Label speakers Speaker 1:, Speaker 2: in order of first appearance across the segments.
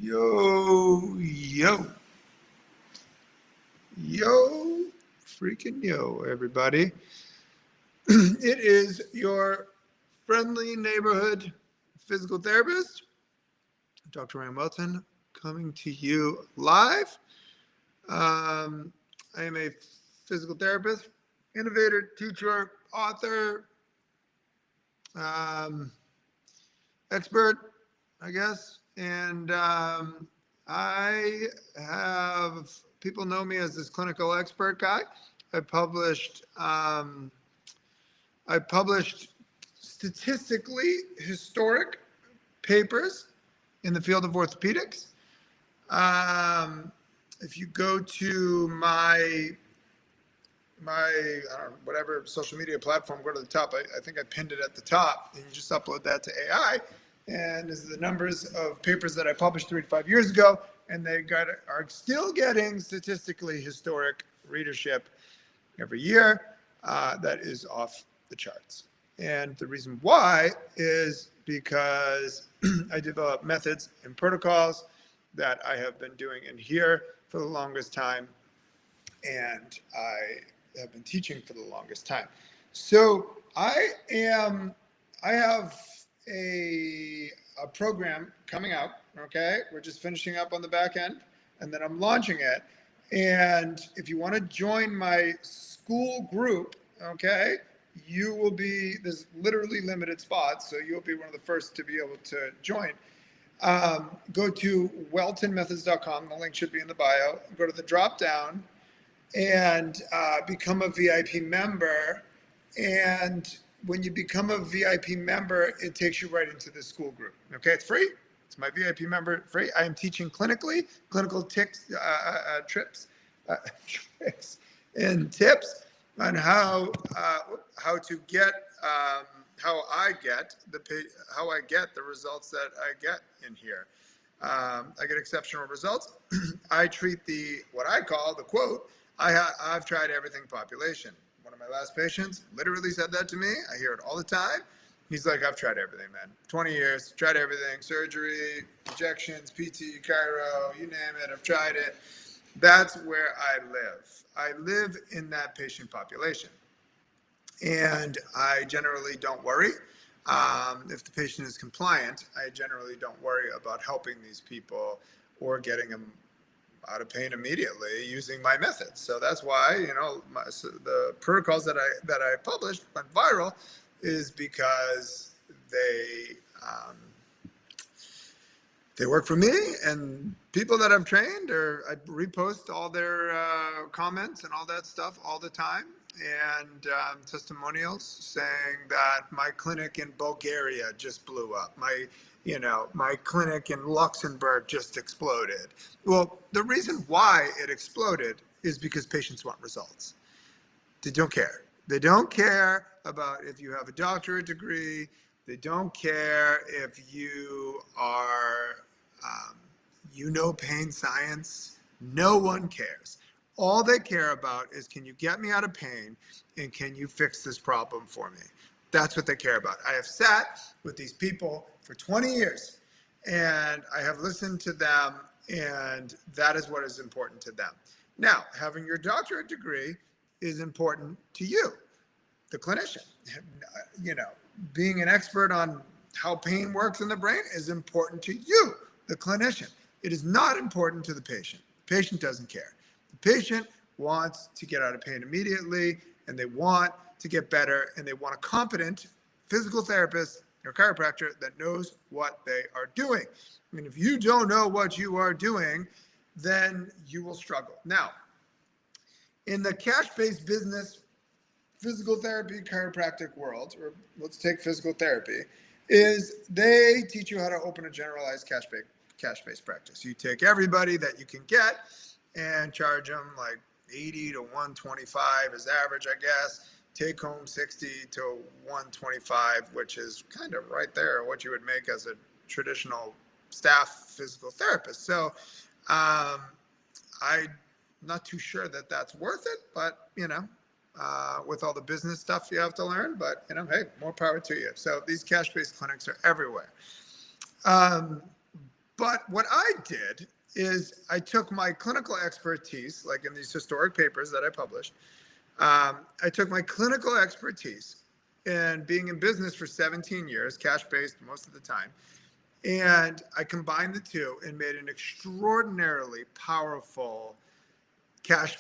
Speaker 1: Yo, yo, yo, freaking yo, everybody. It is your friendly neighborhood physical therapist, Dr. Ryan Welton, coming to you live. Um, I am a physical therapist, innovator, teacher, author, um, expert, I guess. And I have people know me as this clinical expert guy. I published um, I published statistically historic papers in the field of orthopedics. Um, if you go to my I don't know, whatever social media platform, go to the top. I think I pinned it at the top, and you just upload that to AI. And this is the numbers of papers that I published 3 to 5 years ago, and are still getting statistically historic readership every year. That is off the charts. And the reason why is because I develop methods and protocols that I have been doing in here for the longest time, and I have been teaching for the longest time. So I have a program coming out. Okay, we're just finishing up on the back end, and then I'm launching it. And if you want to join my school group, okay, there's literally limited spots, so you'll be one of the first to be able to join. Go to weltonmethods.com. The link should be in the bio. Go to the drop down and become a VIP member. And when you become a VIP member, it takes you right into the school group. Okay, it's free. It's my VIP member free. I am teaching clinical tricks and tips on how to get how I get the results that I get in here. I get exceptional results. I treat what I call the quote, I've tried everything population. One of my last patients literally said that to me. I hear it all the time. He's like, I've tried everything, man. 20 years, tried everything. Surgery, injections, PT, chiro, you name it, I've tried it. That's where I live. I live in that patient population. And I generally don't worry. If the patient is compliant, I generally don't worry about helping these people or getting them out of pain immediately using my methods. So that's why, the protocols that I published went viral, is because they work for me, and people that I've trained, or I repost all their comments and all that stuff all the time, and testimonials saying that my clinic in Bulgaria just blew up. My clinic in Luxembourg just exploded. Well, the reason why it exploded is because patients want results. They don't care. They don't care about if you have a doctorate degree. They don't care if you are, pain science. No one cares. All they care about is, can you get me out of pain, and can you fix this problem for me? That's what they care about. I have sat with these people for 20 years, and I have listened to them, and that is what is important to them. Now, having your doctorate degree is important to you, the clinician. Being an expert on how pain works in the brain is important to you, the clinician. It is not important to the patient. The patient doesn't care. The patient wants to get out of pain immediately, and they want to get better, and they want a competent physical therapist or chiropractor that knows what they are doing. I mean, if you don't know what you are doing, then you will struggle. Now, in the cash-based business, physical therapy, chiropractic world, or let's take physical therapy, is they teach you how to open a generalized cash-based practice. You take everybody that you can get and charge them like 80 to 125 is average, I guess. Take home 60 to 125, which is kind of right there what you would make as a traditional staff physical therapist. So I'm not too sure that that's worth it, but with all the business stuff you have to learn, but hey, more power to you. So these cash-based clinics are everywhere. But what I did is I took my clinical expertise, like in these historic papers that I published, I took my clinical expertise and being in business for 17 years, cash-based most of the time, and I combined the two and made an extraordinarily powerful cash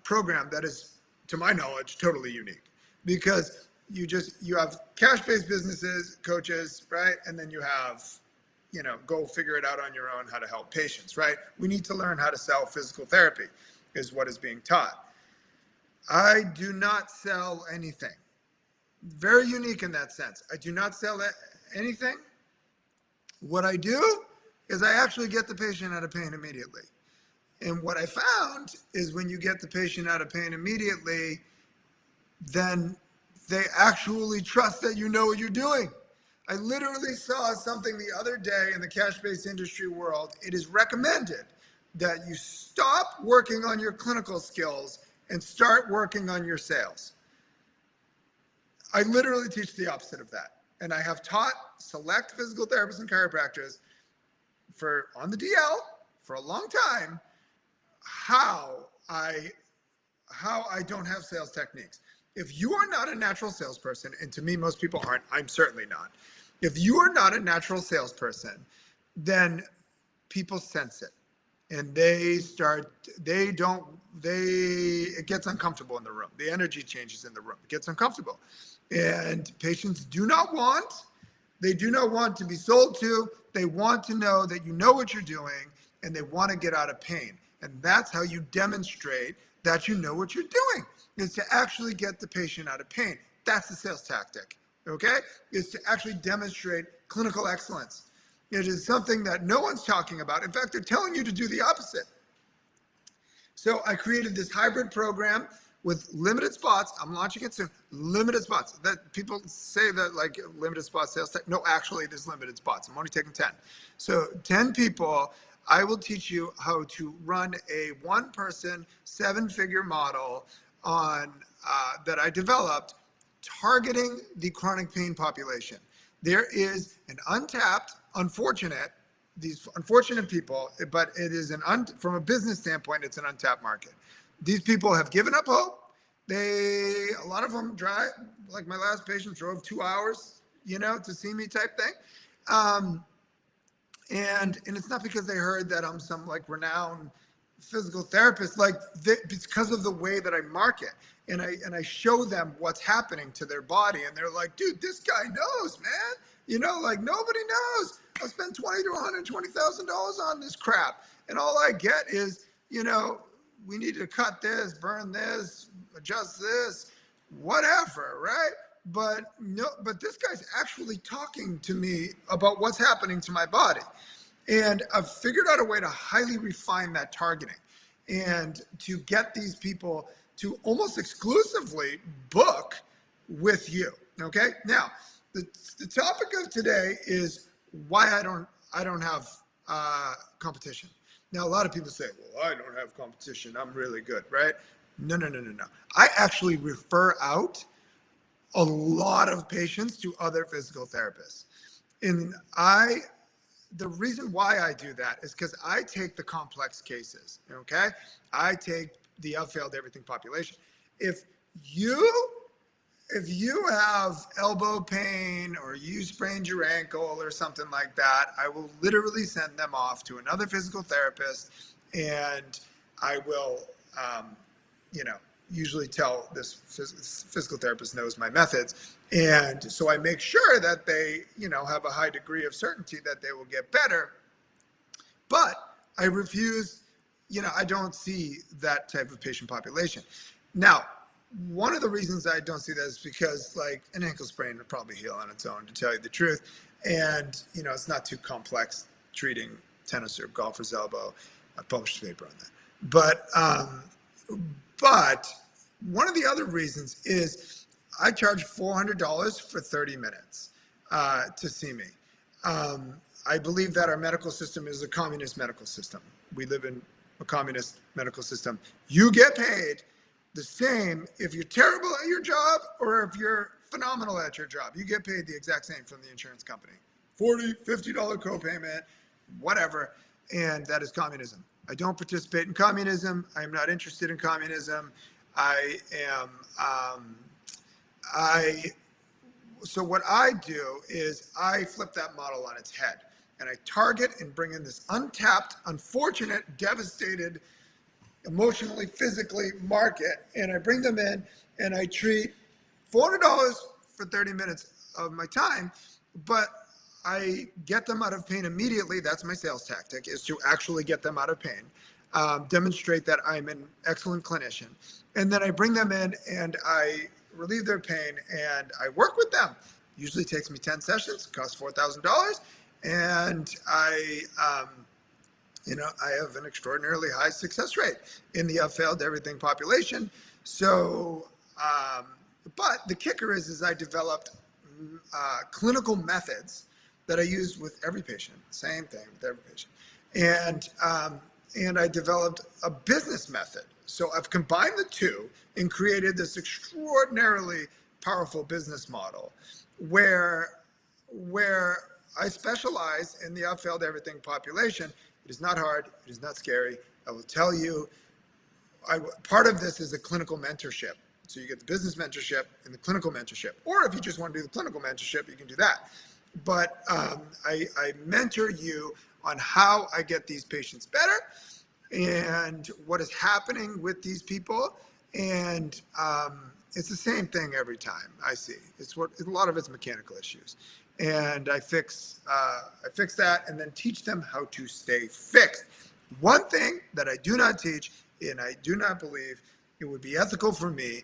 Speaker 1: program that is, to my knowledge, totally unique. Because you have cash-based businesses, coaches, right? And then you have, go figure it out on your own how to help patients, right? We need to learn how to sell physical therapy is what is being taught. I do not sell anything. Very unique in that sense. I do not sell anything. What I do is I actually get the patient out of pain immediately. And what I found is when you get the patient out of pain immediately, then they actually trust that you know what you're doing. I literally saw something the other day in the cash-based industry world. It is recommended that you stop working on your clinical skills and start working on your sales. I literally teach the opposite of that. And I have taught select physical therapists and chiropractors on the DL for a long time how I don't have sales techniques. If you are not a natural salesperson, and to me, most people aren't, I'm certainly not. If you are not a natural salesperson, then people sense it. And it gets uncomfortable in the room. The energy changes in the room. It gets uncomfortable. And patients do not want to be sold to. They want to know that you know what you're doing and they want to get out of pain. And that's how you demonstrate that you know what you're doing, is to actually get the patient out of pain. That's the sales tactic, okay? Is to actually demonstrate clinical excellence. It is something that no one's talking about. In fact, they're telling you to do the opposite. So I created this hybrid program with limited spots. I'm launching it soon. Limited spots. That people say that like limited spots sales tech. No, actually there's limited spots. I'm only taking 10. So 10 people. I will teach you how to run a one-person, 7-figure model on that I developed targeting the chronic pain population. There is an untapped, these unfortunate people, but it is from a business standpoint, it's an untapped market. These people have given up hope. A lot of them drive, like my last patient drove 2 hours, to see me type thing. And it's not because they heard that I'm some like renowned physical therapist, it's because of the way that I market and I show them what's happening to their body. And they're like, dude, this guy knows, man. Like nobody knows. I spent $20,000 to $120,000 on this crap. And all I get is, we need to cut this, burn this, adjust this, whatever, right? But this guy's actually talking to me about what's happening to my body. And I've figured out a way to highly refine that targeting and to get these people to almost exclusively book with you. Okay. Now, the topic of today is why I don't have competition. Now, a lot of people say, well, I don't have competition. I'm really good, right? No. I actually refer out a lot of patients to other physical therapists. And the reason why I do that is because I take the complex cases, okay? I take the failed everything population. If you have elbow pain or you sprained your ankle or something like that, I will literally send them off to another physical therapist, and I will, usually tell this physical therapist knows my methods. And so I make sure that they, have a high degree of certainty that they will get better. But I refuse, I don't see that type of patient population. Now, one of the reasons I don't see that is because like an ankle sprain would probably heal on its own, to tell you the truth. And, it's not too complex treating tennis or golfer's elbow. I published a paper on that. But one of the other reasons is I charge $400 for 30 minutes to see me. I believe that our medical system is a communist medical system. We live in a communist medical system. You get paid the same if you're terrible at your job or if you're phenomenal at your job. You get paid the exact same from the insurance company. $40, $50 copayment. whatever, and that is communism. I don't participate in communism. I'm not interested in communism. So what I do is I flip that model on its head, and I target and bring in this untapped, unfortunate, devastated, emotionally, physically market, and I bring them in and I treat $400 for 30 minutes of my time, but I get them out of pain immediately. That's my sales tactic, is to actually get them out of pain, demonstrate that I'm an excellent clinician. And then I bring them in and I relieve their pain and I work with them. Usually takes me 10 sessions, costs $4,000. And I have an extraordinarily high success rate in the failed everything population. So, but the kicker is I developed clinical methods that I use with every patient, same thing with every patient. And I developed a business method. So I've combined the two and created this extraordinarily powerful business model where I specialize in the failed everything population. It is not hard. It is not scary. I will tell you, part of this is a clinical mentorship. So you get the business mentorship and the clinical mentorship. Or if you just want to do the clinical mentorship, you can do that. But I mentor you on how I get these patients better and what is happening with these people. And it's the same thing every time I see. A lot of it's mechanical issues. And I fix that and then teach them how to stay fixed. One thing that I do not teach, and I do not believe it would be ethical for me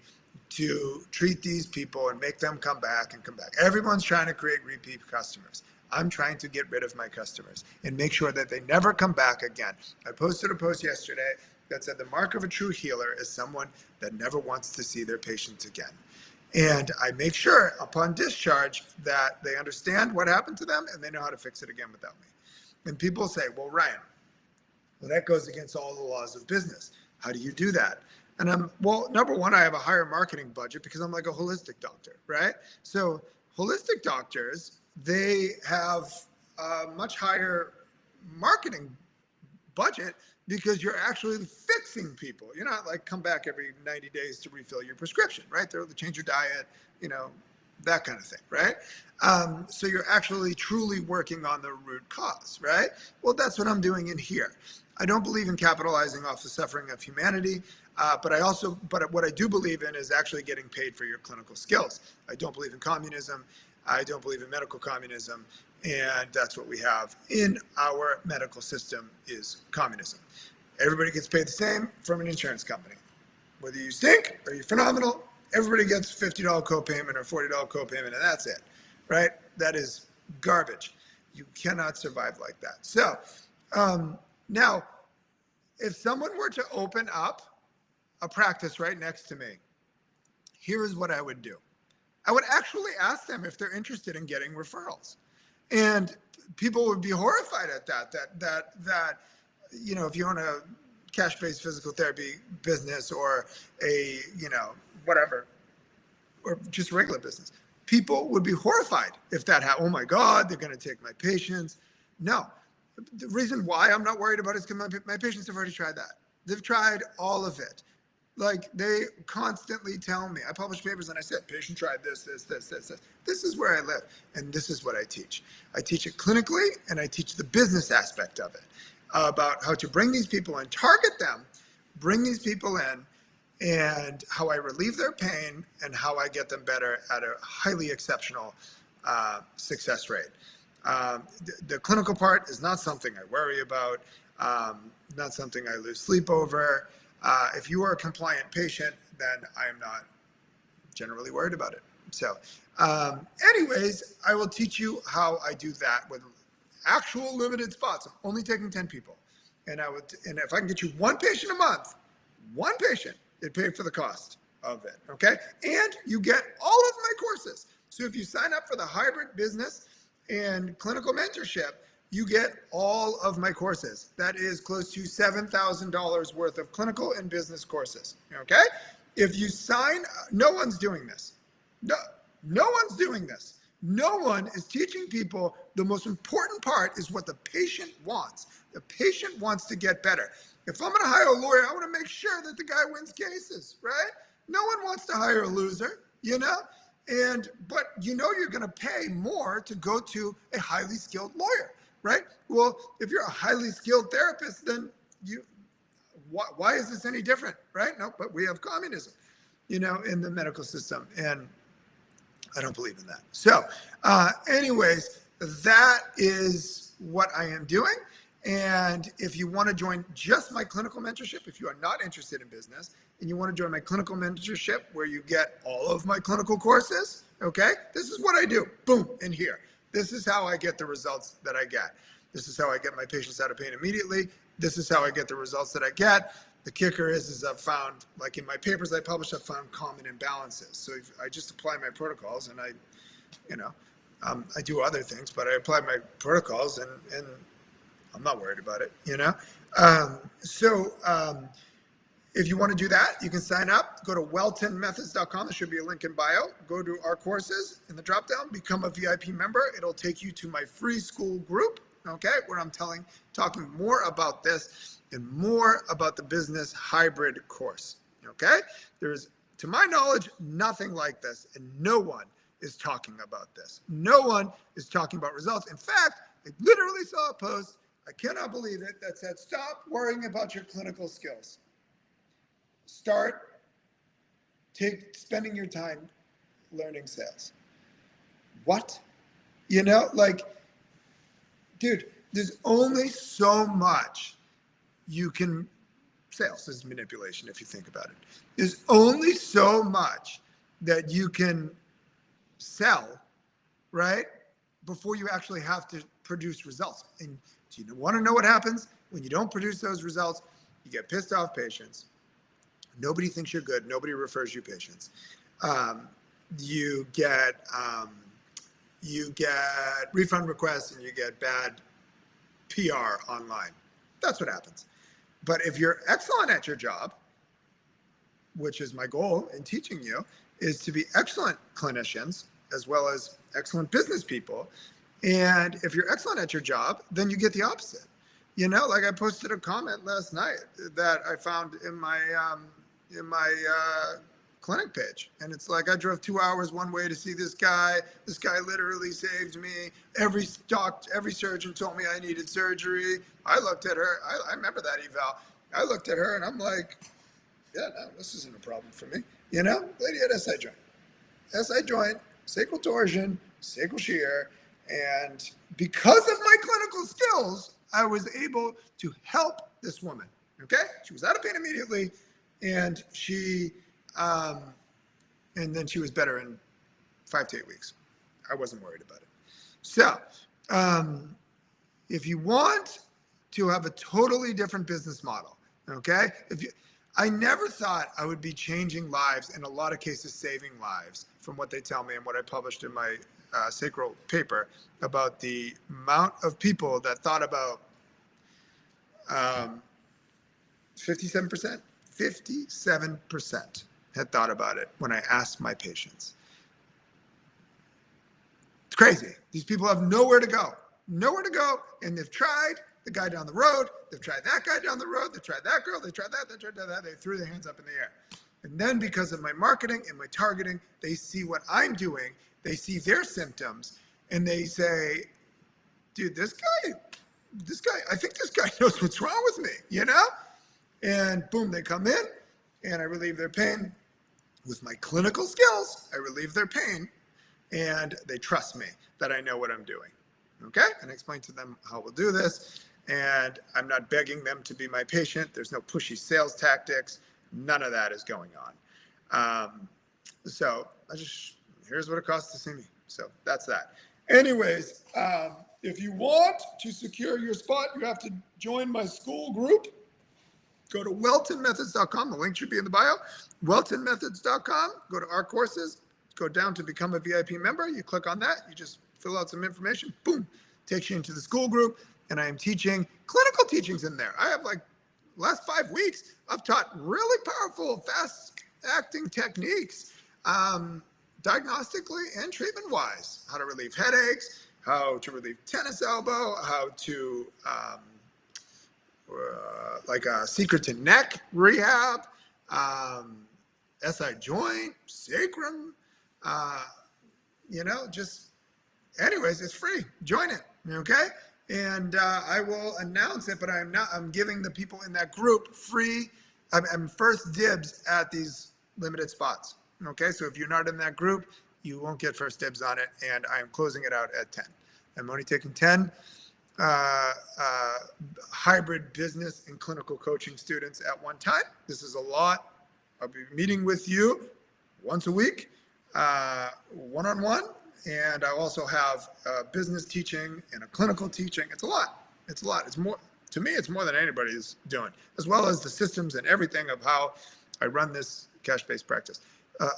Speaker 1: to treat these people and make them come back and come back. Everyone's trying to create repeat customers. I'm trying to get rid of my customers and make sure that they never come back again. I posted a post yesterday that said the mark of a true healer is someone that never wants to see their patients again. And I make sure upon discharge that they understand what happened to them and they know how to fix it again without me. And people say, well, Ryan, that goes against all the laws of business. How do you do that? And number one, I have a higher marketing budget because I'm like a holistic doctor, right? So holistic doctors, they have a much higher marketing budget because you're actually fixing people. You're not like come back every 90 days to refill your prescription, right? They'll change your diet, that kind of thing, right? So you're actually truly working on the root cause, right? Well, that's what I'm doing in here. I don't believe in capitalizing off the suffering of humanity, but what I do believe in is actually getting paid for your clinical skills. I don't believe in communism. I don't believe in medical communism. And that's what we have in our medical system is communism. Everybody gets paid the same from an insurance company. Whether you stink or you're phenomenal, everybody gets $50 copayment or $40 copayment, and that's it, right? That is garbage. You cannot survive like that. So now, if someone were to open up a practice right next to me, here is what I would do. I would actually ask them if they're interested in getting referrals. And people would be horrified at that, if you own a cash-based physical therapy business or a, whatever, or just regular business, people would be horrified if that happened. Oh my God, they're going to take my patients. No, the reason why I'm not worried about it is because my patients have already tried that. They've tried all of it. Like they constantly tell me, I publish papers and I said, patient tried this. This is where I live. And this is what I teach. I teach it clinically and I teach the business aspect of it about how to bring these people in, target them, bring these people in, and how I relieve their pain and how I get them better at a highly exceptional success rate. The clinical part is not something I worry about, not something I lose sleep over. If you are a compliant patient, then I am not generally worried about it. So anyways, I will teach you how I do that with actual limited spots. I'm only taking 10 people. And if I can get you one patient a month, one patient, it paid for the cost of it, okay? And you get all of my courses. So if you sign up for the hybrid business and clinical mentorship, you get all of my courses. That is close to $7,000 worth of clinical and business courses, okay? If you sign, no one's doing this. No one's doing this. No one is teaching people the most important part is what the patient wants. The patient wants to get better. If I'm going to hire a lawyer, I want to make sure that the guy wins cases, right? No one wants to hire a loser, but you're going to pay more to go to a highly skilled lawyer, right? Well, if you're a highly skilled therapist, then why is this any different, right? No, but we have communism, in the medical system, and I don't believe in that. So anyways, that is what I am doing. And if you want to join just my clinical mentorship, if you are not interested in business and you want to join my clinical mentorship where you get all of my clinical courses, okay, this is what I do. Boom, in here. This is how I get the results that I get. This is how I get my patients out of pain immediately. This is how I get the results that I get. The kicker is I've found, like in my papers I published, I've found common imbalances. So if I just apply my protocols and I do other things, but I apply my protocols and I'm not worried about it, if you want to do that, you can sign up. Go to weltonmethods.com. There should be a link in bio. Go to our courses in the dropdown. Become a VIP member. It'll take you to my free school group, okay, where I'm talking more about this and more about the business hybrid course, okay? There's, to my knowledge, nothing like this, and no one is talking about this. No one is talking about results. In fact, I literally saw a post, I cannot believe it, that said, stop worrying about your clinical skills. Start spending your time learning sales. What? Dude, there's only so much you can, sales is manipulation if you think about it. There's only so much that you can sell, right, before you actually have to produce results. And do you want to know what happens when you don't produce those results? You get pissed off patients. Nobody thinks you're good. Nobody refers you patients. You get refund requests and you get bad PR online. That's what happens. But if you're excellent at your job, which is my goal in teaching you, is to be excellent clinicians as well as excellent business people. And if you're excellent at your job, then you get the opposite. Like I posted a comment last night that I found in my clinic page. And it's like, I drove 2 hours one way to see this guy. This guy literally saved me. Every surgeon told me I needed surgery. I looked at her. I remember that eval. I looked at her and I'm like, yeah, no, this isn't a problem for me. Lady had SI joint. SI joint, sacral torsion, sacral shear. And because of my clinical skills, I was able to help this woman. Okay? She was out of pain immediately. And and then she was better in 5 to 8 weeks. I wasn't worried about it. So, if you want to have a totally different business model, okay? I never thought I would be changing lives, in a lot of cases saving lives, from what they tell me and what I published in my sacral paper about the amount of people that thought about 57%. 57% had thought about it when I asked my patients. It's crazy. These people have nowhere to go, and they've tried the guy down the road, they've tried that guy down the road, they've tried that girl, they tried that, they threw their hands up in the air. And then because of my marketing and my targeting, they see what I'm doing, they see their symptoms, and they say, dude, this guy, I think this guy knows what's wrong with me, And boom, they come in and I relieve their pain. With my clinical skills, I relieve their pain and they trust me that I know what I'm doing. Okay? And I explain to them how we'll do this. And I'm not begging them to be my patient. There's no pushy sales tactics. None of that is going on. So here's what it costs to see me. So that's that. Anyways, if you want to secure your spot, you have to join my school group. Go to weltonmethods.com. The link should be in the bio. weltonmethods.com. Go to our courses. Go down to become a VIP member. You click on that. You just fill out some information. Boom. Takes you into the school group. And I am teaching clinical teachings in there. I have last 5 weeks, I've taught really powerful, fast acting techniques diagnostically and treatment wise, how to relieve headaches, how to relieve tennis elbow, how to like a secret to neck rehab, SI joint, sacrum, just anyways, it's free. Join it. Okay. And I will announce it, but I'm giving the people in that group free. I'm first dibs at these limited spots. Okay. So if you're not in that group, you won't get first dibs on it. And I am closing it out at 10. I'm only taking 10 hybrid business and clinical coaching students at one time. This is a lot. I'll be meeting with you once a week, one-on-one. And I also have business teaching and a clinical teaching. It's a lot. It's a lot. It's more, to me, it's more than anybody's doing, as well as the systems and everything of how I run this cash-based practice.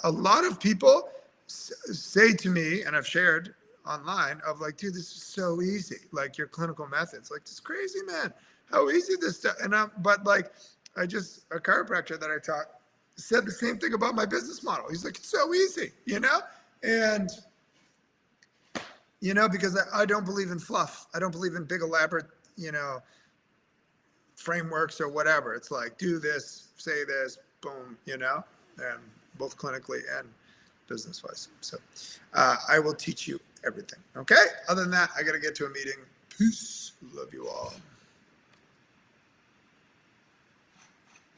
Speaker 1: A lot of people say to me, and I've shared online, of like, dude, this is so easy. Like your clinical methods, like this crazy, man, how easy this stuff. And but like, a chiropractor that I taught said the same thing about my business model. He's like, it's so easy, and because I don't believe in fluff. I don't believe in big elaborate, frameworks or whatever. It's like, do this, say this, boom, and both clinically and business wise. So I will teach you everything. Okay. Other than that, I got to get to a meeting. Peace. Love you all.